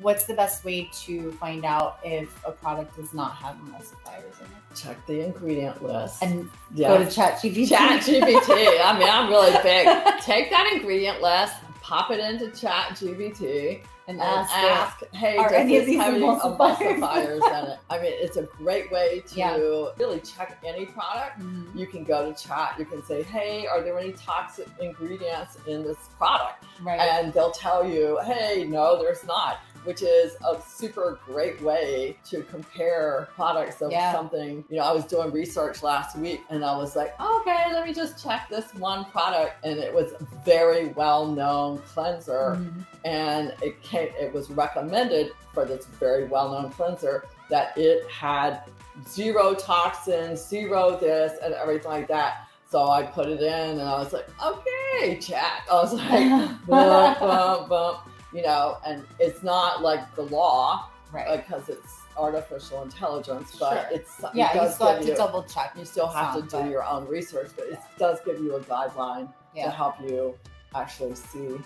what's the best way to find out if a product does not have emulsifiers in it? Check the ingredient list. And go to Chat GPT. Chat GPT. I mean, I'm really big. Take that ingredient list, pop it into Chat GPT, and ask, hey, are does any of this these have any emulsifiers? emulsifiers in it? I mean, it's a great way to really check any product. Mm-hmm. You can go to Chat. You can say, hey, are there any toxic ingredients in this product? Right. And they'll tell you, hey, no, there's not, which is a super great way to compare products of something. You know, I was doing research last week and I was like, okay, let me just check this one product. And it was a very well-known cleanser. Mm-hmm. And it was recommended for this very well-known cleanser that it had zero toxins, zero this and everything like that. So I put it in and I was like, okay, Chat. I was like, bump, bump, bump. You know, and it's not like the law, right? Because it's artificial intelligence, but it's you still have to double check. You still have to do your own research, but it does give you a guideline to help you actually see